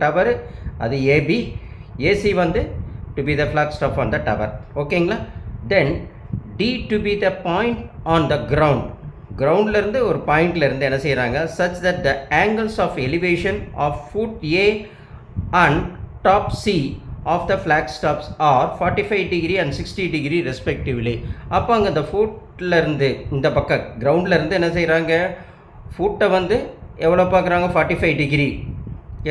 Tower அது AB, AC வந்து to be the flag staff on the tower. ஓகேங்களா? Then D to be the point on the ground. கிரவுண்ட்லேருந்து ஒரு பாயிண்ட்லேருந்து என்ன செய்கிறாங்க, such that the angles of elevation of foot A and top C of the flag staffs are 45 degree and 60 degree respectively. அப்போ அங்கே இந்த ஃபுட்லேருந்து இந்த பக்கம் கிரவுண்ட்லேருந்து என்ன செய்கிறாங்க, ஃபுட்டை வந்து எவ்வளோ பார்க்குறாங்க, 45 டிகிரி.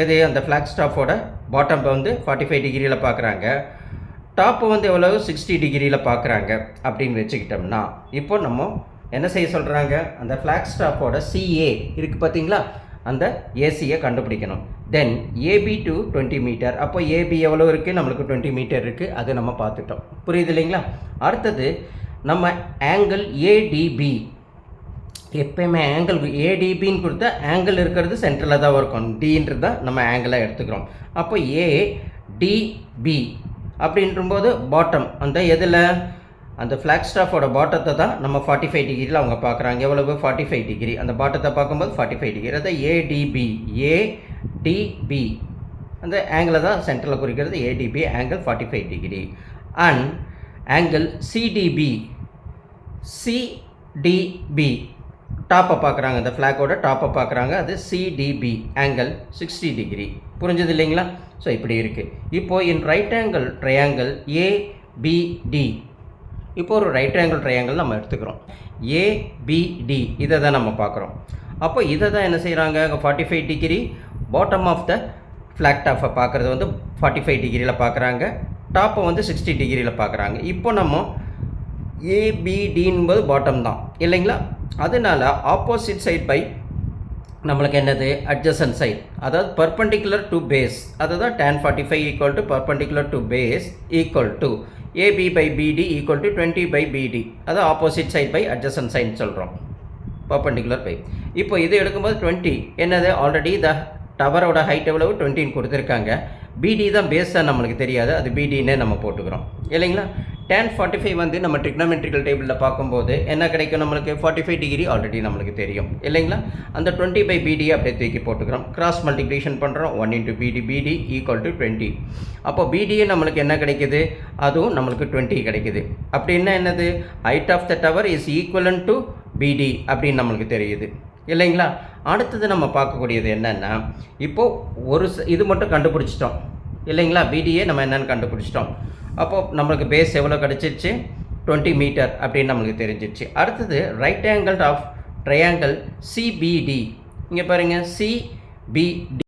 எது அந்த ஃப்ளாக் ஸ்டாப்போட பாட்டம் வந்து 45 டிகிரியில் பார்க்குறாங்க, டாப்பு வந்து எவ்வளோ 60 டிகிரியில் பார்க்குறாங்க அப்படின்னு வச்சுக்கிட்டோம்னா, இப்போ நம்ம என்ன செய்ய சொல்கிறாங்க, அந்த ஃப்ளாக் ஸ்டாப்போட சிஏ இருக்குது பார்த்தீங்களா, அந்த ஏசியை கண்டுபிடிக்கணும். தென் ஏபி டு 20 மீட்டர். அப்போ ஏபி எவ்வளோ இருக்குது, நம்மளுக்கு 20 மீட்டர் இருக்குது, அது நம்ம பார்த்துட்டோம். புரியுது இல்லைங்களா? அடுத்தது நம்ம ஆங்கிள் ஏடிபி. எப்பயுமே ஆங்கிள் ஏடிபின்னு கொடுத்தா ஆங்கிள் இருக்கிறது சென்டரில் தான் இருக்கும், டின்றது தான் நம்ம ஆங்கிளாக எடுத்துக்கிறோம். அப்போ ஏடிபி அப்படின்றபோது பாட்டம் அந்த எதில், அந்த ஃப்ளாக் ஸ்டாஃபோட பாட்டத்தை தான் நம்ம 45 டிகிரியில் அவங்க பார்க்குறாங்க. எவ்வளவு 45 டிகிரி. அந்த பாட்டத்தை பார்க்கும்போது 45 டிகிரி. அதை ஏடிபி, ஏடிபி அந்த ஆங்கிளை தான் சென்டரில் குறிக்கிறது. ADB angle 45 degree. And angle CDB, CDB டாப்பை பார்க்குறாங்க, அந்த ஃப்ளாக்கோட டாப்பை பார்க்குறாங்க, அது சிடிபி ஆங்கிள் 60 டிகிரி. புரிஞ்சது இல்லைங்களா? ஸோ இப்படி இருக்குது. இப்போது இன் ரைட் ஆங்கிள் ட்ரையாங்கிள் ஏபிடி, இப்போ ஒரு ரைட் ஆங்கிள் ட்ரையாங்கிள் நம்ம எடுத்துக்கிறோம். ஏபிடி இதை தான் நம்ம பார்க்குறோம். அப்போ இதை தான் என்ன செய்கிறாங்க, 45 degree bottom of the flag டாப்பை பார்க்குறது வந்து 45 டிகிரியில் பார்க்குறாங்க, டாப்பை வந்து 60 டிகிரியில் பார்க்குறாங்க. இப்போ நம்ம ஏபிடின்பது பாட்டம் தான் இல்லைங்களா? அதனால ஆப்போசிட் சைட் பை நம்மளுக்கு என்னது, அட்ஜசன்ட் சைட், அதாவது பர்பண்டிகுலர் டு பேஸ், அதுதான் tan 45 equal to perpendicular to base equal to AB by BD equal to 20 by BD. அது opposite side by adjacent side சொல்கிறோம், பர்பண்டிகுலர் பை. இப்போ இது எடுக்கும்போது 20 என்னது, ஆல்ரெடி த டவரோட ஹைட் எவ்வளவு 20 கொடுத்துருக்காங்க. பிடி தான் பேஸ் தான் நம்மளுக்கு தெரியாது, அது பிடின்னே நம்ம போட்டுக்கிறோம் இல்லைங்களா? tan 45 வந்து நம்ம ட்ரிக்னாமெட்ரிக்கல் டேபிளில் பார்க்கும்போது என்ன கிடைக்கும், நம்மளுக்கு 45 டிகிரி ஆல்ரெடி நம்மளுக்கு தெரியும் இல்லைங்களா? அந்த 20 பை பிடியை அப்படியே தூக்கி போட்டுக்கிறோம், கிராஸ் மல்டிப்ளிகேஷன் பண்ணுறோம். 1 இன்ட்டு பிடி, பிடி ஈக்குவல் டு 20. அப்போ பிடியே நம்மளுக்கு என்ன கிடைக்குது, அதுவும் நம்மளுக்கு 20 கிடைக்குது. அப்படின்னா என்னது, height of the tower is equivalent to BD அப்படின்னு நம்மளுக்கு தெரியுது இல்லைங்களா? அடுத்தது நம்ம பார்க்கக்கூடியது என்னென்னா, இப்போது ஒரு இது மட்டும் கண்டுபிடிச்சிட்டோம் இல்லைங்களா, பிடிஏ நம்ம என்னென்னு கண்டுபிடிச்சிட்டோம். அப்போது நம்மளுக்கு பேஸ் எவ்வளோ கிடச்சிருச்சு, 20 மீட்டர் அப்படின்னு நம்மளுக்கு தெரிஞ்சிருச்சு. அடுத்தது right angle of triangle CBD. இங்கே பாருங்கள், சிபிடி